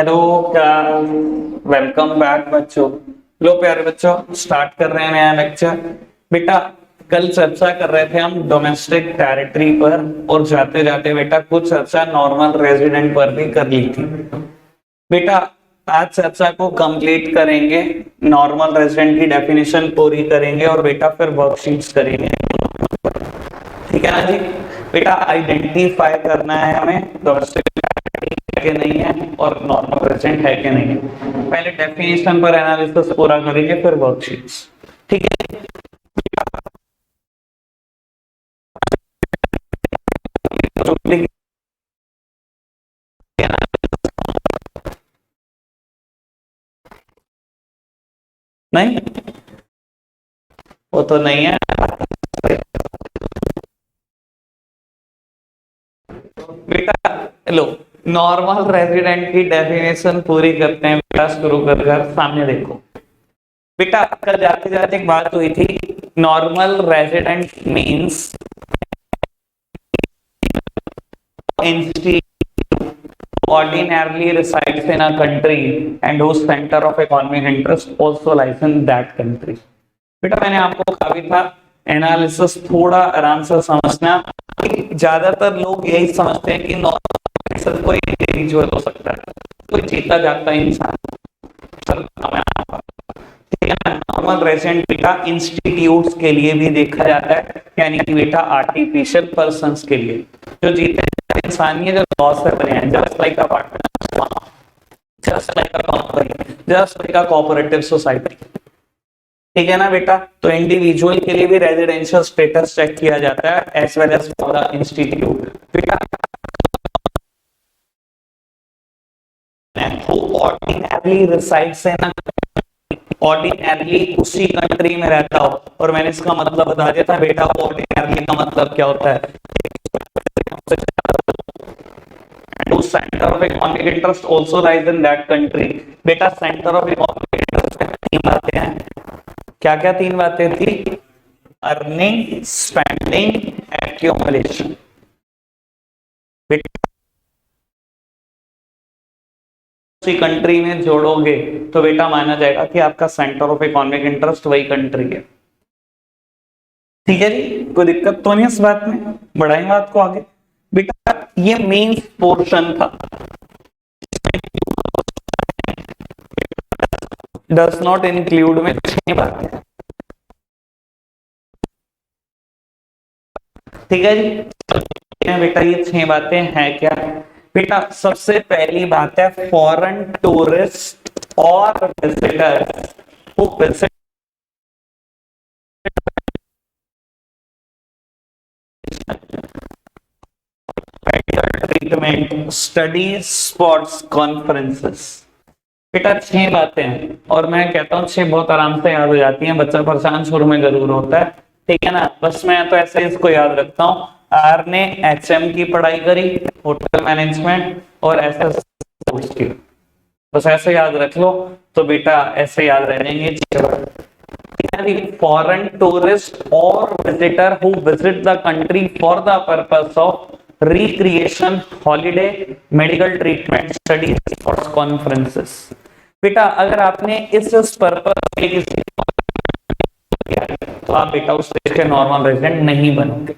Hello, क्या welcome back बच्चों। लो प्यारे बच्चों, स्टार्ट कर रहे हैं नया लेक्चर। बेटा, कल चर्चा कर रहे थे हम डोमेस्टिक टेरिटरी पर, और जाते जाते बेटा कुछ चर्चा नॉर्मल रेजिडेंट पर भी कर ली थी। बेटा, आज चर्चा को कंप्लीट करेंगे, नॉर्मल रेजिडेंट की डेफिनेशन पूरी करेंगे और बेटा फिर वर्कशीट्स करेंगे। ठीक है ना जी। बेटा, आइडेंटिफाई करना है हमें डोमेस्टिक है कि नहीं है और नॉर्मल रेजिडेंट है कि नहीं है। पहले डेफिनेशन पर एनालिसिस पूरा करेंगे, फिर वर्कशीट्स। ठीक है। नहीं, वो तो नहीं है बेटा। लो, नॉर्मल रेजिडेंट की डेफिनेशन पूरी करते हैं बेटा। शुरू कर सामने देखो बेटा, कल जाते जाते एक बात हुई थी। Normal resident means ordinarily resides in a country and whose center of economic interest also lies in that country। बेटा, मैंने आपको कहा भी था एनालिसिस थोड़ा आराम से समझना। ज्यादातर लोग यही समझते हैं कि नॉर्मल कोई इंडिविजुअल हो सकता है, कोई जीता जागता इंसान। नॉर्मल रेजिडेंट बेटा इंस्टीट्यूट्स के लिए भी देखा जाता है, यानी कि बेटा आर्टिफिशियल पर्संस के लिए जो जीते हैं इंसान, ये जो लॉ से बने हैं, just like a partner, just like a company, just like a cooperative society. ठीक है ना बेटा। तो इंडिविजुअल के लिए भी रेजिडेंशियल स्टेटस चेक किया जाता है as well as for the institute. बेटा, ऑर्डिनरली रिसाइड्स इन ऑर्डिनरली उसी कंट्री में रहता हो, और मैंने इसका मतलब बता दिया था बेटा। ऑर्डिनरली का मतलब क्या होता है? Centre of economic interest also rise in that country. बेटा, सेंटर ऑफ इकोनॉमिक इंटरेस्ट तीन बातें हैं। क्या क्या तीन बातें थी? Earning, spending, accumulation. उसी कंट्री में जोड़ोगे तो बेटा माना जाएगा कि आपका सेंटर ऑफ इकोनॉमिक इंटरेस्ट वही कंट्री है। ठीक है जी, कोई दिक्कत तो नहीं इस बात में। बढ़ाएं बात को आगे। बेटा, ये मेन पोर्शन था। डज नॉट इंक्लूड में छह बातें। ठीक है जी। बेटा, ये छह बातें हैं क्या? बेटा, सबसे पहली बात है फॉरेन टूरिस्ट और visitor who visit treatment, studies, sports, conferences. बेटा, छह बातें हैं और मैं कहता हूँ छह बहुत आराम से याद हो जाती हैं। बच्चा परेशान शुरू में जरूर होता है, ठीक है ना। बस मैं तो ऐसे इसको याद रखता हूँ। आर ने एचएम की पढ़ाई करी, होटल मैनेजमेंट, और एसएस की। बस ऐसे याद रख लो तो बेटा ऐसे याद रह जाएंगे। फॉरेन टूरिस्ट और visitor who visit the country for the purpose of recreation, holiday, medical treatment, studies, sports, conferences. बेटा, अगर आपने इस पर्पस के किसी तो आप बेटा उस देश के नॉर्मल रेजिडेंट नहीं बनोगे।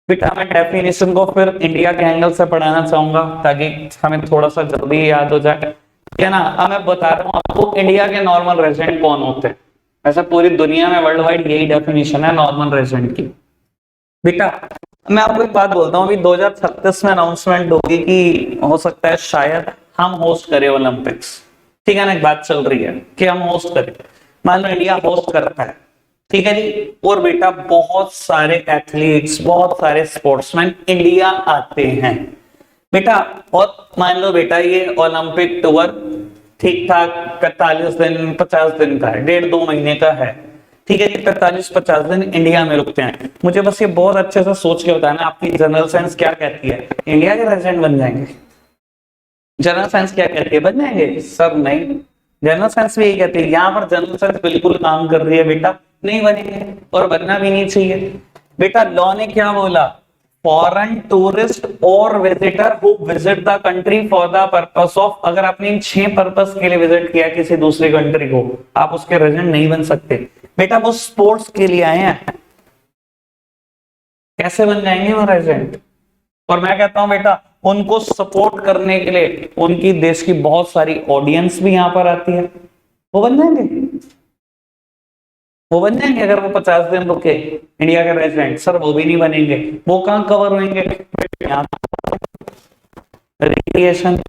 बेटा, मैं डेफिनेशन को फिर इंडिया के एंगल से पढ़ाना चाहूंगा ताकि हमें थोड़ा सा जल्दी याद हो जाए, है ना। अब मैं बता रहा हूँ आपको इंडिया के नॉर्मल रेजिडेंट कौन होते हैं। ऐसा पूरी दुनिया में वर्ल्ड वाइड यही डेफिनेशन है नॉर्मल रेजिडेंट की। बेटा, मैं आपको एक बात बोलता हूँ, अभी 2036 में अनाउंसमेंट होगी कि हो सकता है शायद हम होस्ट करें ओलंपिक्स। ठीक है ना, एक बात चल रही है कि हम होस्ट करें। मान लो इंडिया होस्ट करता है, ठीक है जी। और बेटा बहुत सारे एथलीट्स, बहुत सारे स्पोर्ट्समैन इंडिया आते हैं बेटा। और मान लो बेटा ये ओलंपिक टूर ठीक ठाक 45 दिन 50 दिन का है, 1.5-2 महीने का है। ठीक है जी, 45-50 दिन इंडिया में रुकते हैं। मुझे बस ये बहुत अच्छे से सोच के बताना, आपकी जनरल साइंस क्या कहती है? इंडिया के रेजिडेंट बन जाएंगे? जनरल साइंस क्या कहती है? बन जाएंगे? सर नहीं, जनरल साइंस भी यही कहती है। यहाँ पर जनरल साइंस बिल्कुल काम कर रही है बेटा, नहीं बनेंगे और बनना भी नहीं चाहिए। बेटा, लॉ ने क्या बोला? फॉरेन टूरिस्ट और visitor who visit the country for the purpose of, अगर आपने इन 6 पर्पस के लिए विजिट किया किसी दूसरी कंट्री को, आप उसके रेजिडेंट नहीं बन सकते। बेटा वो स्पोर्ट्स के लिए आए हैं, कैसे बन जाएंगे वो रेजिडेंट? और मैं कहता हूं बेटा उनको सपोर्ट करने के लिए उनकी देश की बहुत सारी ऑडियंस भी यहां पर आती है, वो बन जाएंगे, वो बन जाएंगे अगर वो 50 दिन रुके इंडिया के रेजिडेंट। सर वो भी नहीं बनेंगे, वो कहां कवर होंगे? रिक्रिएशन,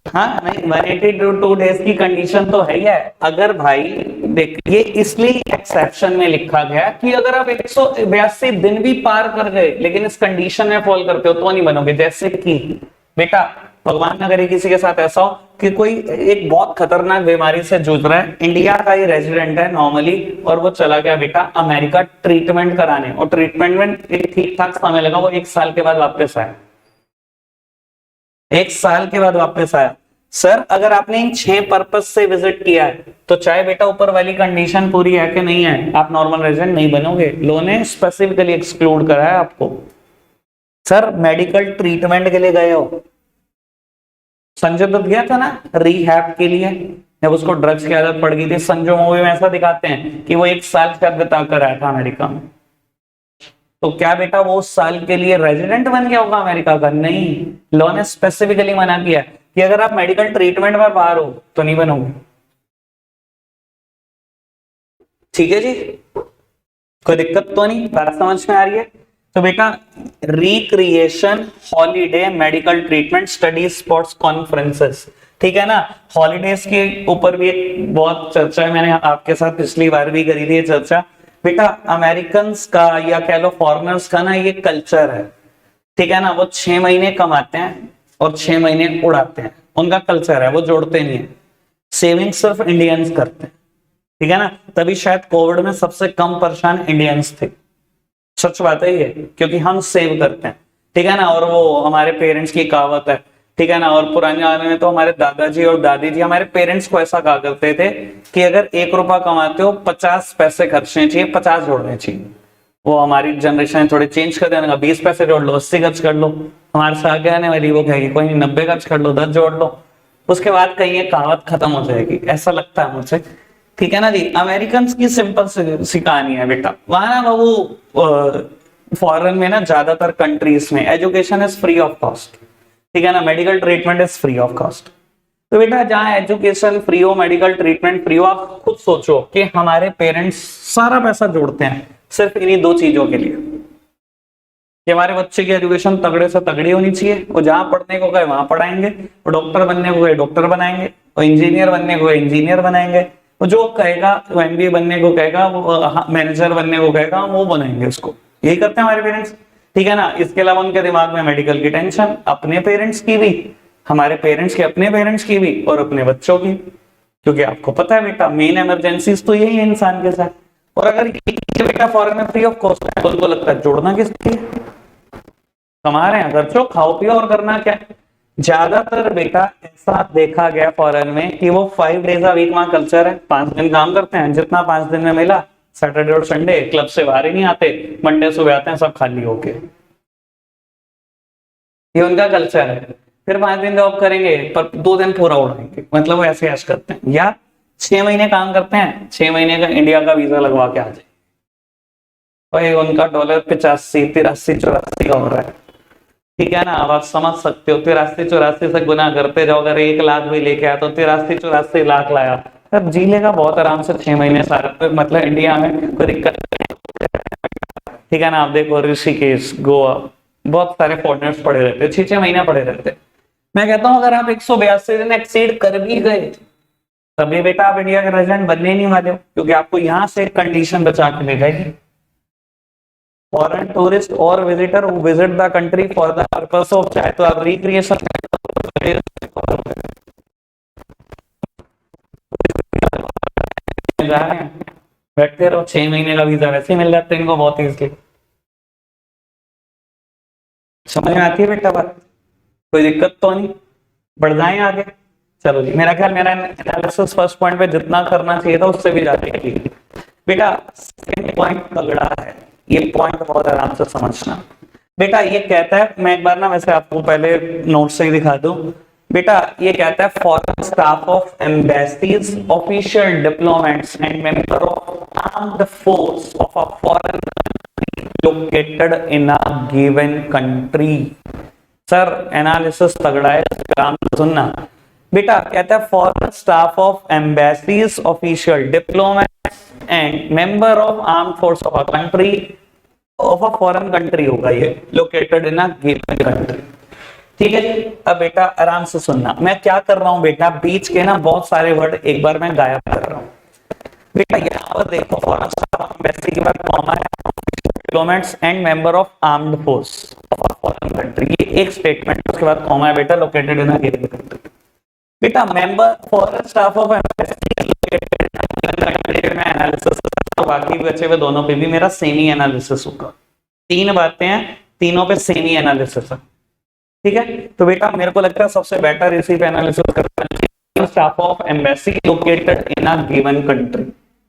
हाँ नहीं 182 डेज की कंडीशन तो है ही है। अगर भाई देख ये इसलिए एक्सेप्शन में लिखा गया कि अगर आप 182 दिन भी पार कर गए लेकिन इस कंडीशन में फॉल करते हो तो नहीं बनोगे। जैसे कि बेटा भगवान न करे किसी के साथ ऐसा हो कि कोई एक बहुत खतरनाक बीमारी से जूझ रहा है, इंडिया का ही रेजिडेंट है नॉर्मली, और वो चला गया बेटा अमेरिका ट्रीटमेंट कराने, और ट्रीटमेंट में एक ठीक ठाक समय लगा, वो 1 साल के बाद वापस आया, 1 साल के बाद वापस आया। सर अगर आपने इन 6 पर्पस से विजिट किया है तो चाहे बेटा ऊपर वाली कंडीशन पूरी है कि नहीं है, आप नॉर्मल रेजिडेंट नहीं बनोगे। लॉ ने स्पेसिफिकली एक्सक्लूड करा है आपको। सर मेडिकल ट्रीटमेंट के लिए गए हो, संजय दत्त गया था ना रिहैब के लिए, जब उसको ड्रग्स की आदत पड़ गई थी। संजय मूवी में ऐसा दिखाते हैं कि वो 1 साल शायद बिता कर आया था अमेरिका में, तो क्या बेटा वो उस साल के लिए रेजिडेंट बन गया होगा अमेरिका का? नहीं, लॉ ने स्पेसिफिकली मना किया कि अगर आप मेडिकल ट्रीटमेंट में बाहर हो तो नहीं बनोगे। ठीक है जी, कोई दिक्कत तो नहीं, बात समझ में आ रही है? तो बेटा recreation, holiday, medical treatment, study, sports, conferences, ठीक है ना। हॉलीडेज के ऊपर भी एक बहुत चर्चा है, मैंने आपके साथ पिछली बार भी करी थी ये चर्चा। बेटा अमेरिकन का या कह लो फॉरेनर्स का ना ये कल्चर है, ठीक है ना, वो 6 महीने कमाते हैं और 6 महीने उड़ाते हैं, उनका कल्चर है, वो जोड़ते नहीं है। सेविंग सिर्फ इंडियंस करते हैं, ठीक है ना, तभी शायद कोविड में सबसे कम परेशान इंडियंस थे। सच बात है ये, क्योंकि हम सेव करते हैं, ठीक है ना। और वो हमारे पेरेंट्स की कहावत है, ठीक है ना, और पुराने जमाने में तो हमारे दादाजी और दादी जी हमारे पेरेंट्स को ऐसा कहा करते थे कि अगर 1 रुपया कमाते हो 50 पैसे खर्चने चाहिए, 50 जोड़ने चाहिए। वो हमारी जनरेशन थोड़े चेंज कर देना, 20 पैसे जोड़ लो, 80 खर्च कर लो। हमारे से आगे आने वाली वो कहेगी कोई नहीं 90 खर्च कर लो, 10 जोड़ लो, उसके बाद कहीं ये कहावत खत्म हो जाएगी, ऐसा लगता है मुझे, ठीक है ना जी। अमेरिकन की सिंपल सी कहानी है बेटा, वहां ना वो फॉरेन में ना ज्यादातर कंट्रीज में education is free of cost, ठीक है ना, medical treatment is free of cost. तो बेटा जहां एजुकेशन फ्री हो, मेडिकल ट्रीटमेंट फ्री हो, आप खुद सोचो कि हमारे पेरेंट्स सारा पैसा जोड़ते हैं सिर्फ इन्हीं 2 चीजों के लिए कि हमारे बच्चे की एजुकेशन तगड़े से तगड़ी होनी चाहिए, वो जहां पढ़ने को गए वहां पढ़ाएंगे, वो डॉक्टर बनने को गए डॉक्टर बनाएंगे, वो इंजीनियर बनने को गए इंजीनियर बनाएंगे, वो जो कहेगा, वो एमबीए बनने को कहेगा, वो मैनेजर बनने को कहेगा, वो बनाएंगे उसको। यही करते हैं हमारे पेरेंट्स, ठीक है ना। इसके अलावा उनके दिमाग में मेडिकल की टेंशन, अपने पेरेंट्स की भी, हमारे पेरेंट्स के अपने पेरेंट्स की भी, और अपने बच्चों की, क्योंकि आपको पता है बेटा मेन इमरजेंसीज तो यही है इंसान के साथ। और अगर ये बेटा फॉरेन में फ्री ऑफ कॉस्ट है तो उनको लगता है जोड़ना किसके, कमा रहे हैं, खर्चो, खाओ पियो, और करना क्या। ज्यादातर बेटा ऐसा देखा गया फॉरेन में कि वो 5 डेज अ वीक वहां कल्चर है, 5 दिन काम करते हैं, जितना 5 दिन में मिला सैटरडे और संडे क्लब से बाहर ही नहीं आते, मंडे सुबह आते हैं सब खाली होके, ये उनका कल्चर है। फिर 5 दिन जॉब करेंगे पर 2 दिन पूरा उड़ाएंगे, मतलब वो ऐसे ऐश करते हैं। या 6 महीने काम करते हैं, 6 महीने का इंडिया का वीजा लगवा के आ जाए, भाई उनका डॉलर 85, 83, 84 का हो रहा है, ठीक है ना। अब आप समझ सकते हो 83-84 से गुना करते जाओ, अगर 1 लाख भी लेके आया तो 83-84 लाख लाया, तब जी लेगा बहुत आराम से 6 महीने सारे, मतलब इंडिया में कोई दिक्कत नहीं, ठीक है ना। आप देखो ऋषिकेश, गोवा, बहुत सारे फॉरेनर्स पड़े रहते, 6-6 महीने पड़े रहते। मैं कहता हूं अगर आप 182 दिन एक्सीड कर भी गए तभी बेटा आप इंडिया के रेजिडेंट बनने नहीं वाले हो, क्योंकि आपको यहां से एक कंडीशन बचा के ले जाएगी, फॉरेन टूरिस्ट और visitor who visit the country for the purpose of, चाहे तो आप रिक्रिएशन जा रहे हैं, बैठते रहो, 6 महीने का वीजा वैसे ही मिल जाते हैं इनको बहुत ईजिली। समझ में आती है बेटा बात, कोई दिक्कत तो नहीं, बढ़ जाए आगे। चलो जी, मेरा ख्याल मेरा एनालिसिस फर्स्ट पॉइंट पे जितना करना चाहिए था उससे भी ज्यादा की। बेटा सेकंड पॉइंट तगड़ा है, ये पॉइंट बहुत आराम से समझना। बेटा ये कहता है, मैं एक बार ना वैसे आपको पहले नोट से ही दिखा दूं। बेटा ये कहता है foreign staff of embassies, official diplomats and member of armed force of a foreign located in a given country. Sir analysis तगड़ा है, आराम से सुनना। बेटा कहता है foreign staff of embassies, official diplomats and member of arm force of a country, of a foreign country होगा ये, located in a given country. ठीक है जी। अब बेटा आराम से सुनना, मैं क्या कर रहा हूं बेटा, बीच के ना बहुत सारे वर्ड एक बार मैं गायब कर रहा हूं। बेटा यहाँ पर देखो फॉरेन स्टाफ ऑफ एम्बेसी के बाद कॉमा है, diplomats and member of armed force of a foreign country, ये एक स्टेटमेंट, उसके बाद कॉमा है बेटा, located in a given country. बेटा member foreign staff of embassy located in a given country में एनालिसिस, बाकी बचे हुए दोनों पे भी मेरा सेम ही एनालिसिस होगा। तीन बातें हैं, तीनों पे सेम ही एनालिसिस है। ठीक है, तो बेटा मेरे को लगता है सबसे बेटर इसी पे एनालिसिस करना चाहिए, staff of embassy located in a given country.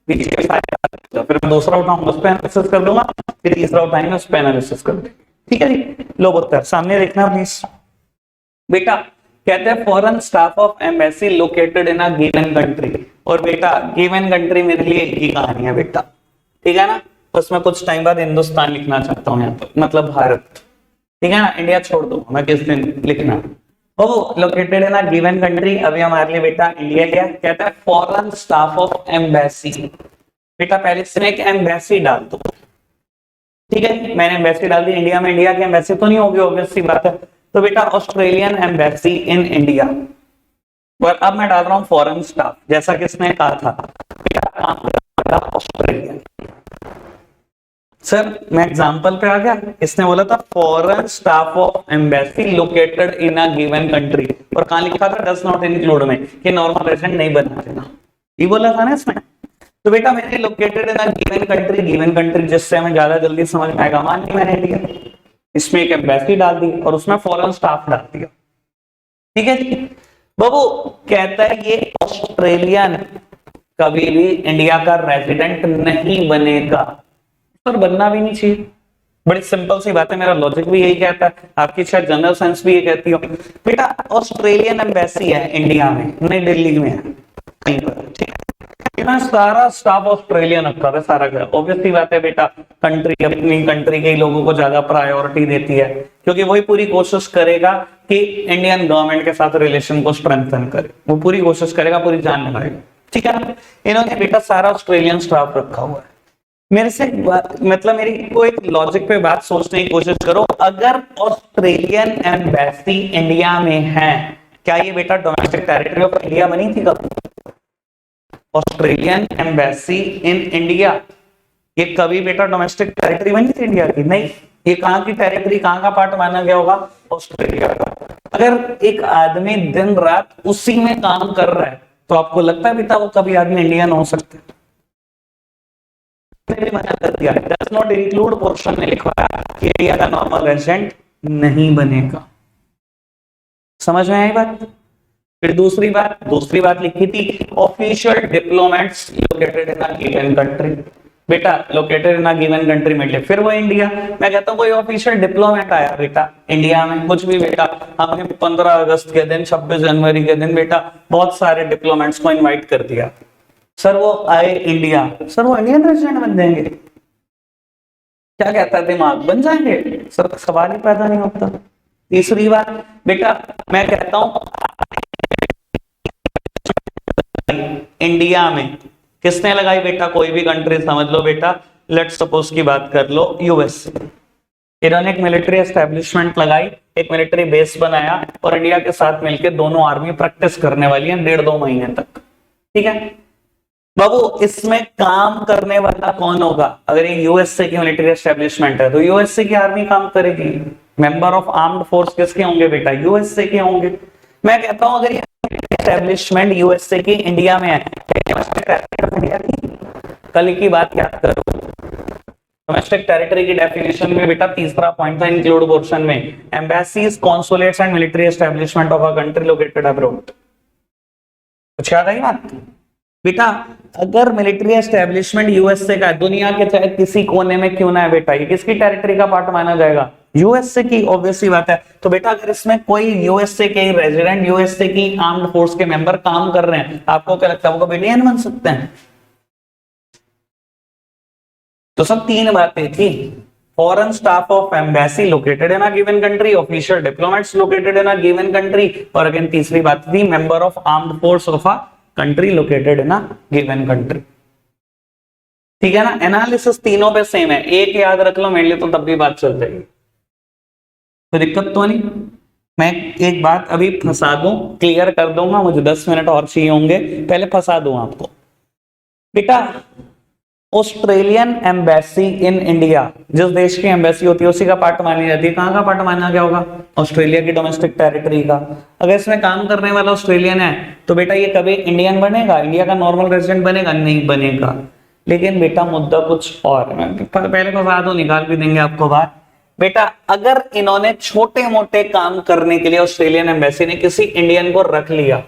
फिर मैं दूसरा उठाऊंगा उस पे एनालिसिस कर दूंगा, फिर तीसरा उठाएंगे उस पे एनालिसिस कर दूंगा। ठीक है जी, लो उत्तर सामने देखना प्लीज। बेटा कहते हैं foreign staff of embassy located in a given country, और बेटा गिवन कंट्री मेरे लिए एक ही कहानी है बेटा, ठीक है ना। बस मैं कुछ टाइम बाद हिंदुस्तान लिखना चाहता हूँ यहाँ पर, मतलब भारत, ठीक है ना, इंडिया छोड़ दो, मैं किस दिन लिखना। ओ located in a given country, अभी हमारे लिए बेटा इंडिया क्या कहता है, फॉरेन स्टाफ ऑफ एम्बेसी। बेटा पहले इसमें एक एम्बेसी डाल दो, ठीक है, मैंने एम्बेसी डाल दी इंडिया में, इंडिया की एम्बेसी तो नहीं होगी, ऑब्वियस सी बात है, तो बेटा ऑस्ट्रेलियन एम्बेसी इन इंडिया। और अब मैं डाल रहा हूं फॉरेन स्टाफ, जैसा कि इसने कहा था बेटा ऑस्ट्रेलियन। सर मैं एग्जांपल पे आ गया, इसने बोला था foreign staff of embassy located in a given country, और कहां लिखा था डज नॉट इंक्लूड में, कि नॉर्मल रेजिडेंट नहीं बना देना, ये बोला था ना इसमें। तो बेटा मैंने located in a given country, given country जिससे हमें ज्यादा जल्दी समझ में आएगा, मान ली मैंने लिया, इसमें एक एम्बेसी डाल दी और उसमें फॉरेन स्टाफ डाल दिया। ठीक है जी बाबू, कहता है ये ऑस्ट्रेलियन कभी भी इंडिया का रेजिडेंट नहीं बनेगा, पर बनना भी नहीं चाहिए, बड़ी सिंपल सी बात है, मेरा लॉजिक भी यही कहता है, आपकी शायद जनरल साइंस भी ये कहती हो। बेटा ऑस्ट्रेलियन एम्बेसी है इंडिया में, नई दिल्ली में है कहीं पर, ठीक है, सारा स्टाफ ऑस्ट्रेलियन रखा है, सारा का ऑब्वियस सी बात है बेटा, कंट्री अपनी कंट्री के लोगों को ज्यादा प्रायोरिटी देती है, क्योंकि वही पूरी कोशिश करेगा कि इंडियन गवर्नमेंट के साथ रिलेशन को स्ट्रेंथन करे, वो पूरी कोशिश करेगा, पूरी जान लगाएगा, ठीक है ना। इन्होंने बेटा सारा ऑस्ट्रेलियन स्टाफ रखा हुआ है। मेरे से मतलब मेरी को एक लॉजिक पे बात सोचने की कोशिश करो, अगर ऑस्ट्रेलियन एम्बेसी इंडिया में है, क्या ये बेटा डोमेस्टिक टेरिटरी ऑफ इंडिया बनी थी कब? ऑस्ट्रेलियन एम्बेसी इन इंडिया, ये कभी बेटा डोमेस्टिक टेरिटरी बनी थी इंडिया की? नहीं, ये कहां की टेरिटरी, कहां का पार्ट माना गया होगा? ऑस्ट्रेलिया का। अगर एक आदमी दिन रात उसी में काम कर रहा है, तो आपको लगता है बेटा वो कभी आदमी इंडियन हो सकते? मना कर दिया, डज नॉट इंक्लूड पोर्शन में लिखा है कि इंडिया का नॉर्मल रेजिडेंट नहीं बनेगा। समझ में आई बात? फिर दूसरी बात लिखी थी official diplomats located in a given country. बेटा located in a given country में फिर वो इंडिया, मैं कहता हूँ कोई ऑफिशियल डिप्लोमेट आया बेटा इंडिया में, कुछ भी बेटा, हमने 15 अगस्त के दिन, 26 जनवरी के दिन बेटा बहुत सारे डिप्लोमेट्स को इनवाइट कर दिया, सर वो आए इंडिया, सर वो इंडियन रेजिडेंट बन जाएंगे? क्या कहता है दिमाग, बन जाएंगे? सर सवाल ही पैदा नहीं होता। तीसरी बात बेटा मैं कहता हूं इंडिया में किसने लगाई बेटा, कोई भी कंट्री समझ लो बेटा, लेट सपोज की बात कर लो यूएसए, इन्होंने एक मिलिट्री एस्टेब्लिशमेंट लगाई, एक मिलिट्री बेस बनाया, और इंडिया के साथ मिलकर दोनों आर्मी प्रैक्टिस करने वाली है 1.5-2 महीने तक, ठीक है बाबू। इसमें काम करने वाला कौन होगा? अगर ये यूएसए की मिलिट्री एस्टेब्लिशमेंट है तो यूएसए की आर्मी काम करेगी, मेंबर ऑफ आर्म्ड फोर्स किसके होंगे बेटा? यूएसए के होंगे। मैं कहता हूं अगर ये एस्टेब्लिशमेंट यूएसए की इंडिया में है, कल की बात याद करो, डोमेस्टिक टेरिटरी की डेफिनेशन में बेटा तीसरा पॉइंट था इंक्लूड पोर्शन में, embassies, consulates and military establishment of a country located abroad. कुछ याद आई बात? बेटा अगर मिलिट्री एस्टेब्लिशमेंट यूएसए का है, दुनिया के चाहे किसी कोने में क्यों ना है बेटा, ये किसकी टेरिटरी का पार्ट माना जाएगा? यूएसए की, ऑब्वियसली बात है। तो बेटा अगर इसमें कोई यूएसए के रेजिडेंट, यूएसए की आर्म्ड फोर्स के मेंबर काम कर रहे हैं, आपको क्या लगता है वो कभी बन सकते हैं? तो सब तीन बातें थी। Foreign staff of embassy located in a given country, official diplomats located in a given country, और अगेन तीसरी बात थी member of armed force of a country located in a given country. ठीक है ना, एनालिसिस तीनों पे सेम है, एक याद रख लो मेरे लिए तो तब भी बात चल जाएगी, कोई दिक्कत तो नहीं। मैं एक बात अभी फंसा दूं, क्लियर कर दूंगा, मुझे 10 मिनट और चाहिए होंगे, पहले फंसा दूं आपको। बेटा ऑस्ट्रेलियन एम्बेसी इन इंडिया, जिस देश की एम्बेसी होती है उसी का पार्ट मानी जाती है, कहां का पार्ट माना गया होगा? ऑस्ट्रेलिया की डोमेस्टिक टेरिटरी का। अगर इसमें काम करने वाला ऑस्ट्रेलियन है तो बेटा ये कभी इंडियन बनेगा, इंडिया का नॉर्मल रेजिडेंट बनेगा? नहीं बनेगा। लेकिन बेटा मुद्दा कुछ और है, पहले फंसा दो, निकाल भी देंगे आपको बात। बेटा अगर इन्होंने छोटे मोटे काम करने के लिए ऑस्ट्रेलियन एम्बेसी ने किसी इंडियन को रख लिया,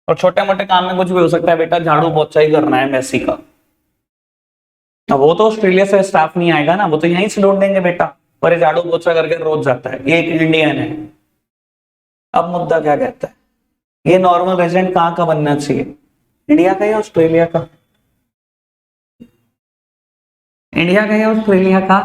और छोटे मोटे काम में कुछ भी हो सकता है बेटा, झाड़ू पोछा ही करना है एम्बेसी का, अब वो तो ऑस्ट्रेलिया से स्टाफ नहीं आएगा ना, वो तो यहीं से ढूंढ देंगे बेटा, पर झाड़ू पोछा करके रोज जाता है, ये एक इंडियन है। अब मुद्दा क्या कहता है, ये नॉर्मल रेजिडेंट कहाँ का बनना चाहिए? इंडिया का या ऑस्ट्रेलिया का? इंडिया का या ऑस्ट्रेलिया का?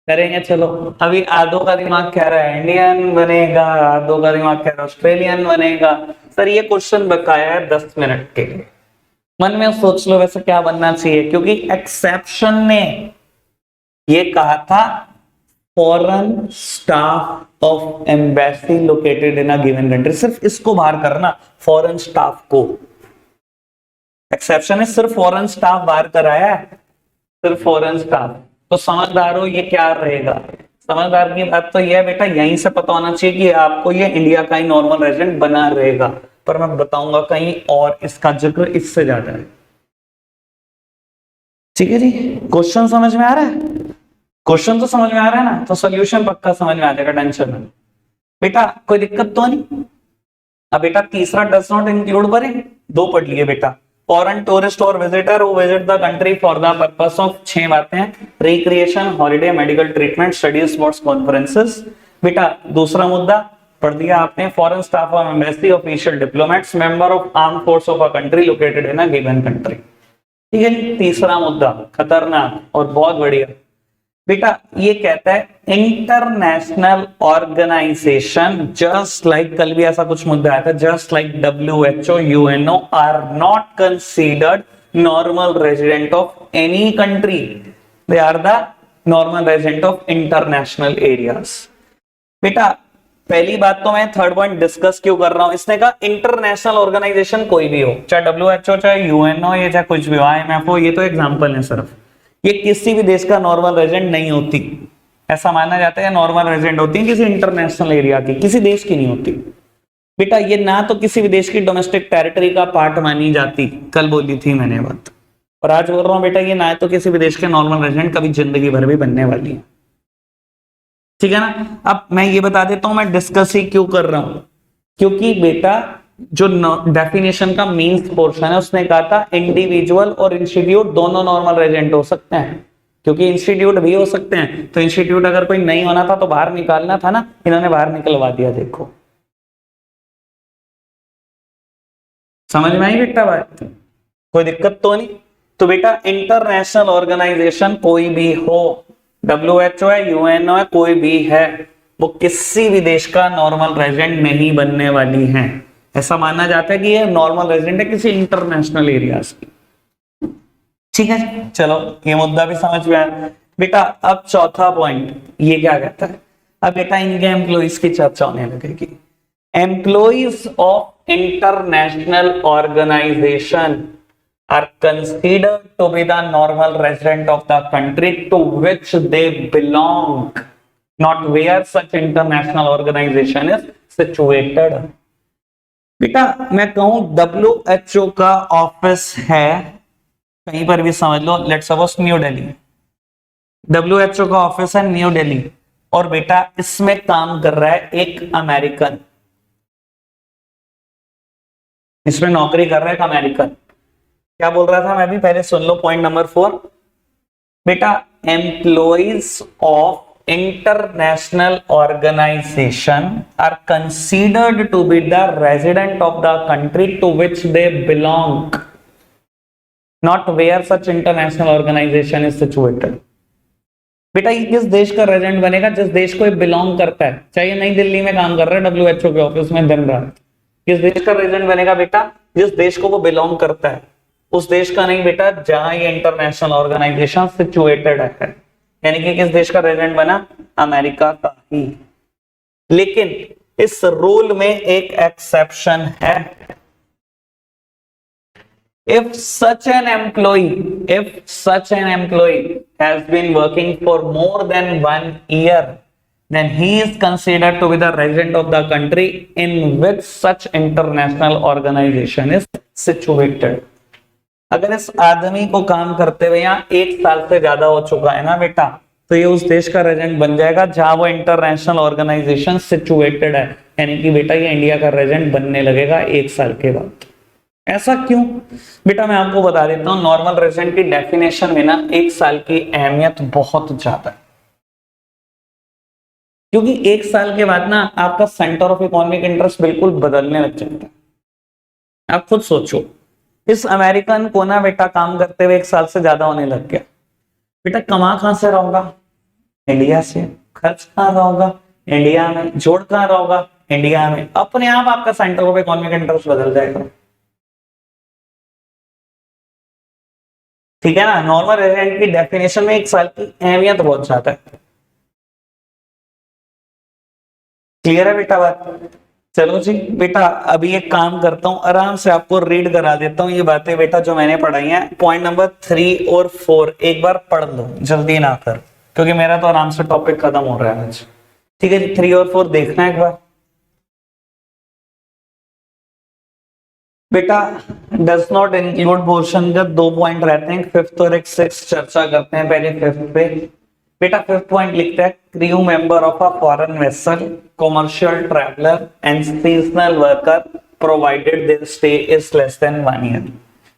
करेंगे चलो। अभी आदो का दिमाग कह रहा है इंडियन बनेगा, आदो का दिमाग कह रहा है ऑस्ट्रेलियन बनेगा। सर ये क्वेश्चन बकाया है 10 मिनट के लिए, मन में सोच लो वैसे क्या बनना चाहिए, क्योंकि एक्सेप्शन ने ये कहा था foreign staff of embassy located in a given country, सिर्फ इसको बाहर करना, फॉरेन स्टाफ को। एक्सेप्शन ने सिर्फ फॉरेन स्टाफ बाहर कराया है, सिर्फ फॉरेन स्टाफ। तो समझदार हो ये क्या रहेगा? समझदार की बात तो यह है बेटा, यहीं से पता होना चाहिए कि आपको ये इंडिया का ही नॉर्मल रेजिडेंट बना रहेगा, पर मैं बताऊंगा कहीं और इसका जिक्र इससे ज्यादा है। ठीक है जी, क्वेश्चन समझ में आ रहा है? क्वेश्चन तो समझ में आ रहा है ना, तो सॉल्यूशन पक्का समझ में आ जाएगा, टेंशन नहीं बेटा, कोई दिक्कत तो नहीं। अब बेटा तीसरा डज नॉट इंक्लूड पढ़े, दो पढ़ लिए बेटा, फॉरेन टूरिस्ट और visitor who visit the country for the purpose of, 6 बातें हैं, recreation, holiday, medical treatment, studies, sports, conferences. बेटा दूसरा मुद्दा पढ़ दिया आपने, foreign staff of embassy, official diplomats, member of arm force of a country located in a given country. ठीक है, तीसरा मुद्दा खतरनाक और बहुत बढ़िया बेटा, ये कहता है इंटरनेशनल ऑर्गेनाइजेशन जस्ट लाइक, कल भी ऐसा कुछ मुद्दा आया था, just like WHO, UNO are not considered normal resident of any country, they are the normal resident of international areas. बेटा पहली बात तो मैं थर्ड पॉइंट डिस्कस क्यों कर रहा हूं, इसने कहा इंटरनेशनल ऑर्गेनाइजेशन कोई भी हो, चाहे WHO, चाहे UNO, ये चाहे कुछ भी हो, IMF हो, ये तो एग्जांपल है सिर्फ, ये किसी भी देश का नॉर्मल रेजिडेंट नहीं होती, ऐसा माना जाता है। नॉर्मल रेजिडेंट होती है किसी इंटरनेशनल एरिया की, किसी देश की नहीं होती बेटा, ये ना तो किसी भी देश की डोमेस्टिक टेरिटरी का पार्ट मानी जाती, कल बोली थी मैंने बात, और आज बोल रहा हूं बेटा, ये ना तो किसी भी देश के नॉर्मल रेजिडेंट कभी जिंदगी भर भी बनने वाली है। ठीक है ना, अब मैं ये बता देता हूं मैं डिस्कस ही क्यों कर रहा हूं, क्योंकि बेटा जो डेफिनेशन का मीन्स पोर्शन है उसने कहा था इंडिविजुअल और इंस्टीट्यूट दोनों नॉर्मल रेजिडेंट हो सकते हैं, क्योंकि इंस्टीट्यूट भी हो सकते हैं, तो इंस्टीट्यूट अगर कोई नहीं होना था तो बाहर निकालना था ना, इन्होंने बाहर निकलवा दिया। देखो समझ में आई बेटा बात, कोई दिक्कत तो नहीं। तो बेटा इंटरनेशनल ऑर्गेनाइजेशन कोई भी हो, WHO है, UNO है, कोई भी है, वो किसी भी देश का नॉर्मल रेजिडेंट नहीं बनने वाली है, ऐसा माना जाता है कि ये नॉर्मल रेजिडेंट है किसी इंटरनेशनल एरियाज की। ठीक है चलो, ये मुद्दा भी समझ में आया बेटा। अब चौथा पॉइंट ये क्या कहता है, अब बेटा इनके एम्प्लॉइज की चर्चा होने लगेगी। Employees of international organisation are considered to be the normal resident of the country to which they belong, not where such international organization is situated। बेटा मैं कहूं WHO का ऑफिस है कहीं पर भी समझ लो, let's suppose new Delhi, WHO का ऑफिस है न्यू दिल्ली, और बेटा इसमें काम कर रहा है एक अमेरिकन, इसमें नौकरी कर रहा है एक अमेरिकन। क्या बोल रहा था मैं भी, पहले सुन लो पॉइंट नंबर 4। बेटा, employees of international organization are considered to be the resident of the country to which they belong, not where such international organization is situated। बेटा ये किस देश का रेजिडेंट बनेगा? जिस देश को ये बिलोंग करता है। चाहे नई दिल्ली में काम कर रहा है WHO के ऑफिस में दिन रात, किस देश का रेजिडेंट बनेगा बेटा? जिस देश को वो बिलोंग करता है, उस देश का नहीं बेटा जहां ये इंटरनेशनल ऑर्गेनाइजेशन सिचुएटेड है। यानी कि किस देश का रेजिडेंट बना? अमेरिका का ही। लेकिन इस रूल में एक एक्सेप्शन है। If such an employee has been working for more than 1 year, then he is considered to be the resident of the country in which such international organization is situated। अगर इस आदमी को काम करते हुए यहाँ 1 साल से ज्यादा हो चुका है ना बेटा, तो ये उस देश का रेजिडेंट बन जाएगा जहां वो इंटरनेशनल ऑर्गेनाइजेशन सिचुएटेड है। यानी कि बेटा ये इंडिया का रेजिडेंट बनने लगेगा 1 साल के बाद। ऐसा क्यों? बेटा मैं आपको बता देता हूं, नॉर्मल रेजिडेंट की डेफिनेशन में ना 1 साल की अहमियत बहुत ज्यादा है। क्योंकि 1 साल के बाद ना आपका सेंटर ऑफ इकोनॉमिक इंटरेस्ट बिल्कुल बदलने लग जाता है। आप खुद सोचो, इस अमेरिकन को ना बेटा काम करते हुए 1 साल से ज्यादा होने लग गया। बेटा कमा कहां से रहा होगा? इंडिया से। खर्च कहां रहा होगा? इंडिया में। जोड़ कहां रहा होगा? इंडिया में। अपने आप आपका सेंटर ऑफ इकोनॉमिक इंटरेस्ट बदल जाएगा। ठीक है ना? नॉर्मल रेजिडेंट की डेफिनेशन में 1 साल की अहमियत बहुत ज्यादा है। क्लियर है बेटा बात? चलो जी बेटा, अभी एक काम करता हूं, आराम से आपको रीड करा देता हूं ये बातें बेटा जो मैंने पढ़ाई हैं। पॉइंट नंबर 3 और 4 एक बार पढ़ लो, जल्दी ना कर, क्योंकि मेरा तो आराम से टॉपिक खत्म हो रहा है आज। ठीक है जी, 3 और 4 देखना एक बार बेटा। डज नॉट इंक्लूड पोर्शन का 2 पॉइंट रहते हैं, 5th और 6 चर्चा करते हैं। पहले 5th पे बेटा 5th पॉइंट लिखता है, crew member of a foreign vessel, commercial traveller and seasonal worker provided their stay is less than 1 year.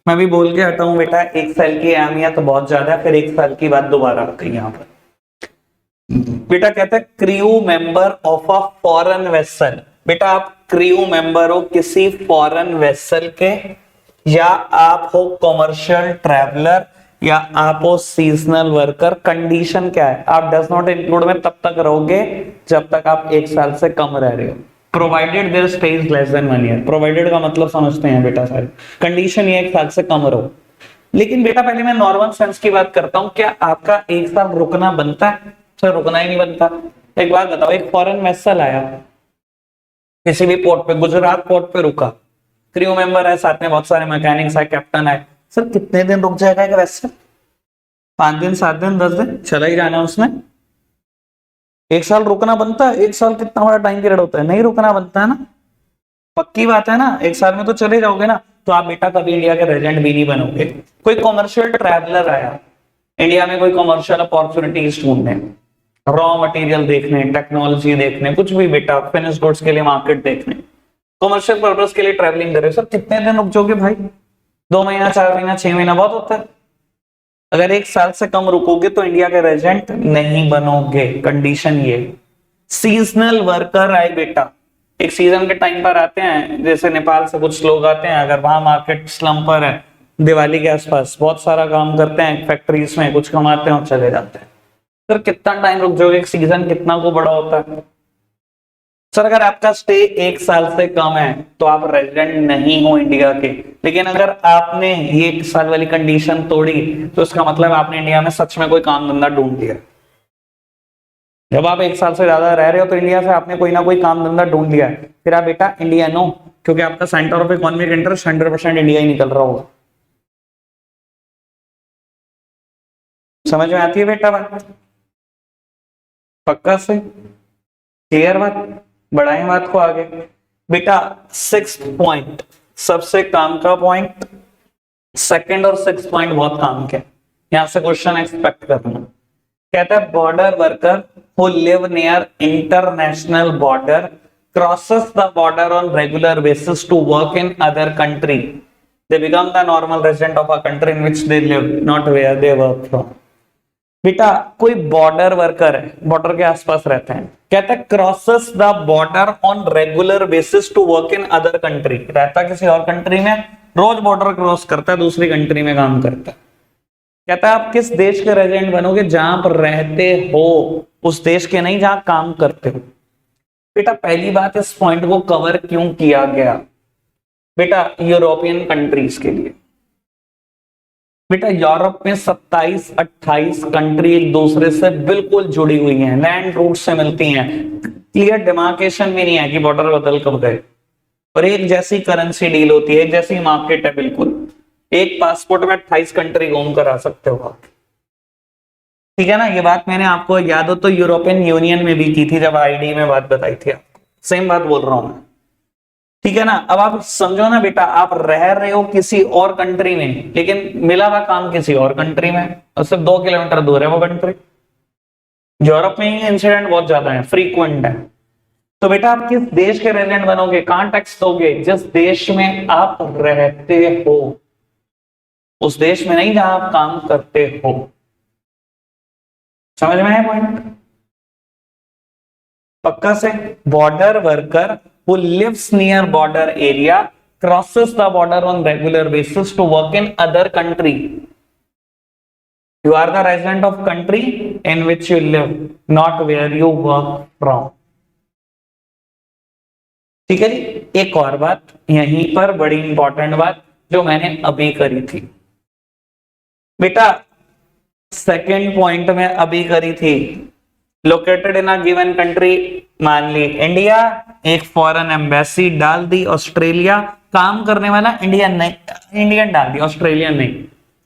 मैं भी बोल के हटा हूं बेटा, 1 साल की अहमियत बहुत ज्यादा है, फिर 1 साल की बात दोबारा आती है यहाँ पर। बेटा कहता है crew member of a foreign vessel. बेटा आप क्रू मेंबर हो किसी फॉरेन वेसल के, या आप हो कॉमर्शियल ट्रैवलर, या आप हो सीजनल वर्कर। कंडीशन क्या है? आप डज नॉट इंक्लूड में तब तक रहोगे जब तक आप 1 साल से कम रह रहे हो। Provided their stay is less than 1 year. Provided का मतलब समझते हैं बेटा सारे। कंडीशन ये 1 साल से कम रहो। लेकिन बेटा पहले मैं नॉर्मल सेंस की बात करता हूं, क्या आपका 1 साल रुकना बनता है? सर रुकना ही नहीं बनता। एक बात बताओ, एक फॉरेन वेसल आया किसी भी पोर्ट पे, गुजरात पोर्ट पे रुका, क्रू मेंबर है, साथ में बहुत सारे मैकेनिक्स है, कैप्टन है, सर कितने दिन रुक जाएगा एक वेसल? 5 दिन, 7 दिन, 10 दिन, चला ही जाना उसने। 1 साल रुकना बनता है? 1 साल कितना बड़ा टाइम पीरियड होता है, नहीं रुकना बनता है ना। पक्की बात है ना, 1 साल में तो चले जाओगे ना, तो आप बेटा कभी इंडिया के रेजिडेंट भी नहीं बनोगे। कोई कॉमर्शियल ट्रैवलर आया इंडिया में, कोई कॉमर्शियल अपॉर्चुनिटीज ढूंढने, रॉ मटेरियल देखने, टेक्नोलॉजी देखने, कुछ भी बेटा, फिनिश गुड्स के लिए मार्केट देखने, कॉमर्शियल पर्पस के लिए ट्रैवलिंग करे, सर कितने दिन रुक जाओगे भाई? 2 महीना, 4 महीना, 6 महीना बहुत होता है। अगर 1 साल से कम रुकोगे तो इंडिया के रेजिडेंट नहीं बनोगे। कंडीशन ये। सीजनल वर्कर आए बेटा, एक सीजन के टाइम पर आते हैं, जैसे नेपाल से कुछ लोग आते हैं, अगर वहां मार्केट स्लम पर है, दिवाली के आसपास बहुत सारा काम करते हैं फैक्ट्रीज में, कुछ कमाते हैं और चले जाते हैं। सर कितना टाइम रुक जाओगे? एक सीजन कितना को बड़ा होता है? सर अगर आपका स्टे 1 साल से कम है तो आप रेजिडेंट नहीं हो इंडिया के। लेकिन अगर आपने ये 1 साल वाली कंडीशन तोड़ी तो इसका मतलब आपने इंडिया में सच में कोई काम धंधा ढूंढ लिया। जब आप 1 साल से ज्यादा रह रहे हो तो इंडिया से आपने कोई ना कोई काम धंधा ढूंढ लिया है, फिर आप बेटा इंडियन हो, क्योंकि आपका centre of economic interest 100% India ही निकल रहा होगा। समझ में आती है बेटा बात? पक्का से क्लियर बात? बढ़ाएं बात को आगे बेटा। 6th पॉइंट सबसे काम का पॉइंट, 2nd और 6th पॉइंट बहुत काम के, यहां से क्वेश्चन एक्सपेक्ट करना। कहता है border worker who live near international border crosses the border on regular basis to work in other country, they become the normal resident of a country in which they live, not where they work from. बेटा कोई border worker है, border के आसपास रहते हैं, कहता है crosses the border on regular basis to work in other country, रहता किसी और कंट्री में, रोज बॉर्डर क्रॉस करता है, दूसरी कंट्री में काम करता है। कहता है आप किस देश के रेजिडेंट बनोगे? जहां पर रहते हो उस देश के, नहीं जहां काम करते हो। बेटा पहली बात, इस पॉइंट को कवर क्यों किया गया? बेटा यूरोपियन कंट्रीज के लिए। बेटा यूरोप में 27-28 कंट्री एक दूसरे से बिल्कुल जुड़ी हुई हैं, लैंड रूट से मिलती हैं, क्लियर डिमार्केशन भी नहीं है कि बॉर्डर बदल कब गए, और एक जैसी करेंसी डील होती है, एक जैसी मार्केट है, बिल्कुल एक पासपोर्ट में 28 कंट्री घूम कर आ सकते हो आप। ठीक है ना, ये बात मैंने आपको याद हो तो यूरोपियन यूनियन में भी की थी जब आईडी में बात बताई थी आपको, सेम बात बोल रहा हूं मैं। ठीक है ना, अब आप समझो ना बेटा, आप रह रहे हो किसी और कंट्री में, लेकिन मिला हुआ काम किसी और कंट्री में, और सिर्फ 2 किलोमीटर दूर है वो कंट्री। यूरोप में ही इंसिडेंट बहुत ज्यादा है, फ्रीक्वेंट है। तो बेटा आप किस देश के रेजिडेंट बनोगे? कहां टैक्स दोगे? जिस देश में आप रहते हो, उस देश में नहीं जहां आप काम करते हो। समझ में आया पॉइंट? पक्का से? Border worker who lives near border area crosses the border on regular basis to work in other country. You are the resident of country in which you live, not where you work from. ठीक है जी। एक और बात यहीं पर बड़ी important बात जो मैंने अभी करी थी बेटा, सेकेंड पॉइंट में अभी करी थी, located in a given country, मान ली इंडिया, एक फॉरेन एम्बेसी डाल दी, ऑस्ट्रेलिया, काम करने वाला इंडियन नहीं, इंडियन डाल दी, ऑस्ट्रेलियन नहीं।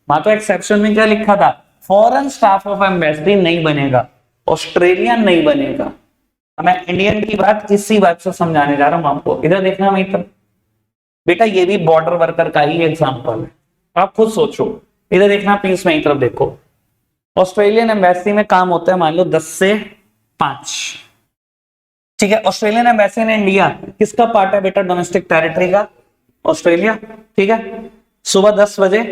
वहां तो एक्सेप्शन में क्या लिखा था? फॉरेन स्टाफ ऑफ एम्बेसी नहीं बनेगा, ऑस्ट्रेलियन नहीं बनेगा। मैं इंडियन की बात इसी बात से समझाने जा रहा हूं आपको। इधर देखना मित्र, बेटा ये भी बॉर्डर वर्कर का ही एग्जाम्पल है, आप खुद सोचो। इधर देखना प्लीज, मेरी तरफ देखो। ऑस्ट्रेलियन एम्बेसी में काम होता है मान लो 10 से 5, ठीक है। ऑस्ट्रेलियन एम्बेसी इन इंडिया किसका पार्ट है बेटा? डोमेस्टिक टेरिटरी का, ऑस्ट्रेलिया, ठीक है। सुबह 10 बजे,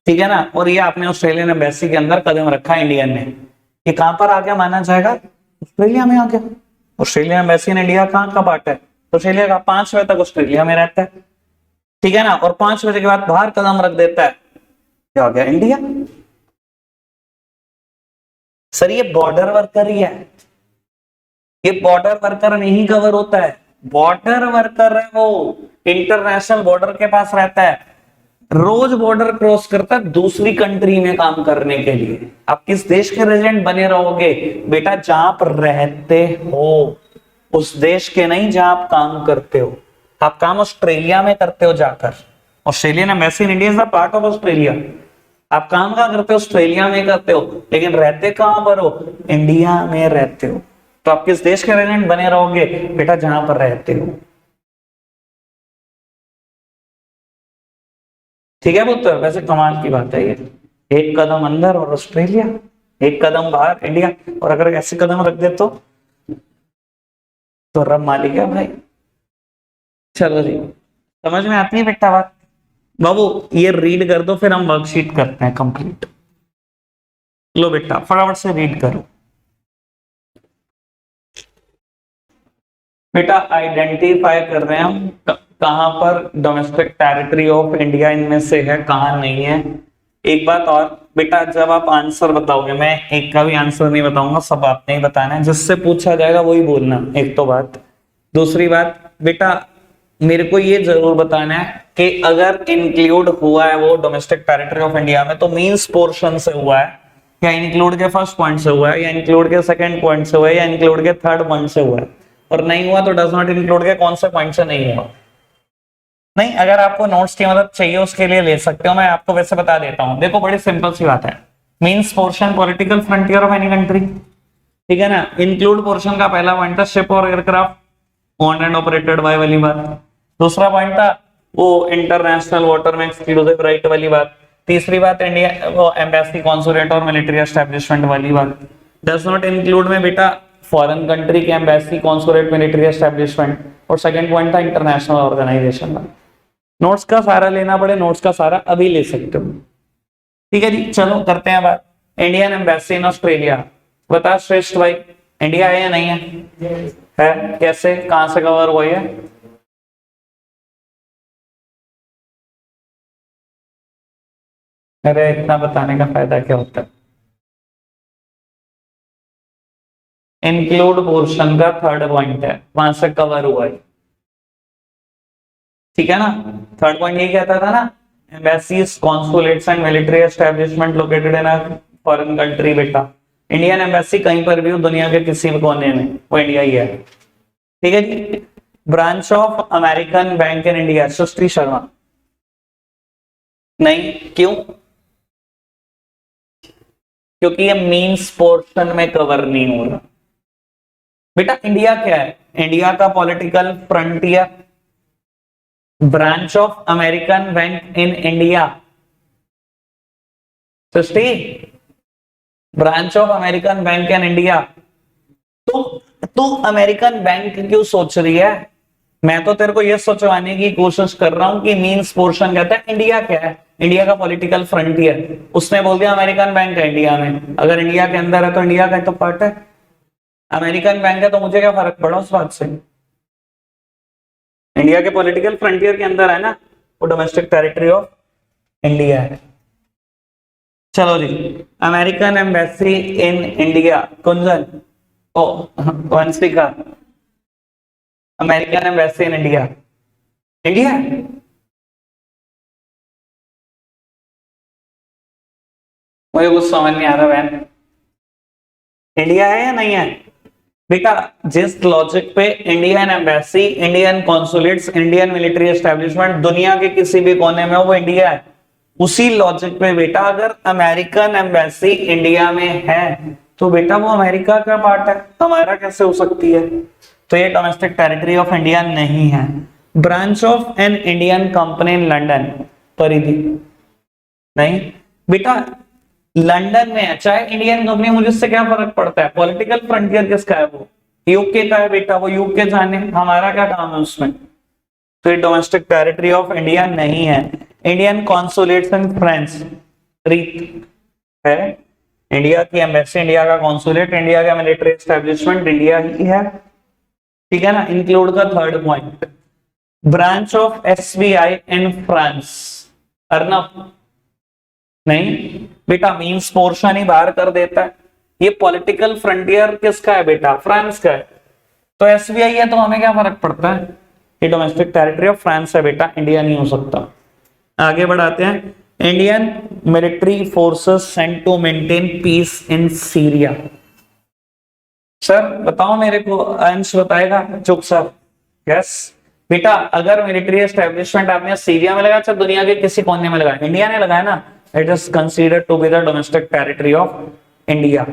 ठीक है ना, और ये आपने ऑस्ट्रेलियन एम्बेसी के अंदर कदम रखा इंडियन ने, ये कहां पर आ गया माना जाएगा? ऑस्ट्रेलिया में आ गया। ऑस्ट्रेलियन एम्बेसी इन इंडिया कहां का पार्ट है? ऑस्ट्रेलिया का। 5 बजे तक ऑस्ट्रेलिया में रहता है, ठीक है ना, और 5 बजे के बाद बाहर कदम रख देता है, क्या हो गया? इंडिया। सर ये बॉर्डर वर्कर ही है, ये बॉर्डर वर्कर नहीं कवर होता है। बॉर्डर वर्कर है वो, इंटरनेशनल बॉर्डर के पास रहता है, रोज बॉर्डर क्रॉस करता है दूसरी कंट्री में काम करने के लिए। आप किस देश के रेजिडेंट बने रहोगे? बेटा जहां पर रहते हो उस देश के, नहीं जहां आप काम करते हो। आप काम ऑस्ट्रेलिया में करते हो जाकर, Australian embassy in India is a part of Australia. आप काम कहां करते हो? ऑस्ट्रेलिया में करते हो, लेकिन रहते कहां पर हो? इंडिया में रहते हो। तो आप किस देश के रेजिडेंट बने रहोगे? बेटा जहां पर रहते हो। ठीक है पुत्र, वैसे कमाल की बात है ये, एक कदम अंदर और ऑस्ट्रेलिया, एक कदम बाहर इंडिया, और अगर ऐसे कदम रख दे तो रब मालिक है भाई। चलो जी, समझ में आती है बेटा बात? बाबू ये रीड कर दो, फिर हम वर्कशीट करते हैं कंप्लीट। लो बेटा फटाफट से रीड करो। बेटा आइडेंटिफाई कर रहे हैं हम कहां पर डोमेस्टिक टेरिटरी ऑफ इंडिया इनमें से है, कहां नहीं है। एक बात और बेटा, जब आप आंसर बताओगे, मैं एक का भी आंसर नहीं बताऊंगा, सब आपने ही बताना है, जिससे पूछा जाएगा वही बोलना। एक तो बात, दूसरी बात बेटा मेरे को ये जरूर बताना है कि अगर इंक्लूड हुआ है वो डोमेस्टिक टेरिटरी ऑफ इंडिया में, तो मींस पोर्शन से हुआ है, या इंक्लूड के फर्स्ट पॉइंट से हुआ है, या इंक्लूड के सेकंड पॉइंट से हुआ है, या इंक्लूड के थर्ड पॉइंट से हुआ है। और नहीं हुआ तो डज नॉट इंक्लूड के कौन से पॉइंट से नहीं हुआ। नहीं, अगर आपको नोट्स की मदद चाहिए उसके लिए ले सकते हो, मैं आपको वैसे बता देता हूं। देखो बड़ी सिंपल सी बात है, means portion political frontier of any country, ठीक है ना। इंक्लूड पोर्शन का पहला पॉइंट था शिप और aircraft owned and operated by वाली बात। दूसरा पॉइंट था वो इंटरनेशनल वाटर में एक्सक्लूसिव राइट वाली बात। तीसरी बात इंडिया वो एम्बेसी, कॉन्सुलेट और मिलिट्री एस्टेब्लिशमेंट वाली बात। डज नॉट इंक्लूड में बेटा फॉरेन कंट्री के एम्बेसी, कॉन्सुलेट, मिलिट्री एस्टेब्लिशमेंट, और सेकंड पॉइंट था इंटरनेशनल ऑर्गेनाइजेशन का। नोट्स का सारा लेना पड़े, नोट्स का सारा अभी ले सकते हो। ठीक है जी, चलो करते हैं बात। इंडियन एम्बेसी इन ऑस्ट्रेलिया, बता श्रेष्ठ भाई, इंडिया है या नहीं है? है, कैसे, कहां से कवर हुई है? अरे इतना बताने का फायदा क्या होता है? इंक्लूड पोर्शन का थर्ड पॉइंट है, वहां से कवर हुआ है। ठीक है ना, थर्ड पॉइंट ये कहता था ना, embassies, consulates and military establishment located in a foreign country. बेटा इंडियन एम्बेसी कहीं पर भी हो दुनिया के किसी भी कोने में, वो इंडिया ही है। ठीक है जी। Branch of American bank in India, Sushri Sharma, नहीं, क्यों? क्योंकि ये मीन्स पोर्शन में कवर नहीं हो रहा। बेटा इंडिया क्या है? इंडिया का political frontier, branch of American bank in India. Srishti, branch of American bank in India. तू अमेरिकन बैंक क्यों सोच रही है? मैं तो तेरे को यह सोचवाने की कोशिश कर रहा हूं कि मीन्स पोर्शन कहता है इंडिया क्या है, इंडिया का पॉलिटिकल फ्रंटियर। उसने बोल दिया अमेरिकन बैंक है इंडिया में, अगर इंडिया के अंदर है तो इंडिया का तो पार्ट है। अमेरिकन बैंक है तो मुझे क्या फर्क पड़ा उस बात से? इंडिया के पॉलिटिकल फ्रंटियर के अंदर है ना, वो डोमेस्टिक टेरिटरी ऑफ इंडिया है। चलो जी, American embassy in India, Kunjan, ओ Vanshika, American embassy in India, India मुझे कुछ समझ नहीं आ रहा बहन, इंडिया है या नहीं है? बेटा जिस लॉजिक पे Indian embassy, Indian consulates, Indian military establishment दुनिया के किसी भी कोने में हो वो इंडिया है, उसी लॉजिक पे बेटा अगर अमेरिकन एम्बेसी इंडिया में है तो बेटा वो अमेरिका का पार्ट है, हमारा कैसे हो सकती है? तो ये डोमेस्टिक टेरिटरी ऑफ इंडिया नहीं है। Branch of an Indian company in London, परिधि नहीं बेटा, लंदन में है चाहे इंडियन कंपनी, मुझे उससे क्या फर्क पड़ता है? पॉलिटिकल फ्रंटियर किसका है? वो यूके का है बेटा, वो यूके जाने, हमारा क्या काम है उसमें? तो ये डोमेस्टिक टेरिटरी ऑफ इंडिया नहीं है। इंडियन कॉन्सुलेट्स इन फ्रांस, रीत है, इंडिया की एम्बेसी, इंडिया का कॉन्सुलेट, इंडिया का मिलिट्री एस्टेब्लिशमेंट इंडिया ही है। ठीक है ना, इंक्लूड का third point, branch of SBI in France, Arnab नहीं बेटा, मीन्स पोर्शन ही बाहर कर देता है। ये पॉलिटिकल फ्रंटियर किसका है बेटा? फ्रांस का है, तो एसबीआई है तो हमें क्या फर्क पड़ता है? ये डोमेस्टिक टेरिटरी ऑफ फ्रांस है बेटा, इंडिया नहीं हो सकता। आगे बढ़ाते हैं, Indian military forces sent to maintain peace in Syria. Sir बताओ मेरे को, अंश बताएगा? चुप सर, यस बेटा, अगर मिलिट्री एस्टेब्लिशमेंट आपने सीरिया में लगाया, अच्छा दुनिया के किसी कोने में लगाया, इंडिया ने लगाया ना, it is considered to be the domestic territory of India.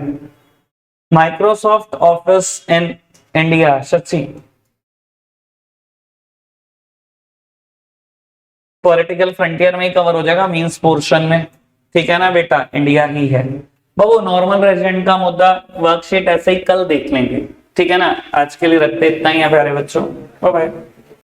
Microsoft office in India, सच्ची पॉलिटिकल फ्रंटियर में ही कवर हो जाएगा, मींस पोर्शन में। ठीक है ना बेटा, इंडिया ही है। बाबू नॉर्मल रेजिडेंट का मुद्दा वर्कशीट ऐसे ही कल देख लेंगे। ठीक है ना, आज के लिए रखते इतना ही है प्यारे बच्चों, बाय बाय।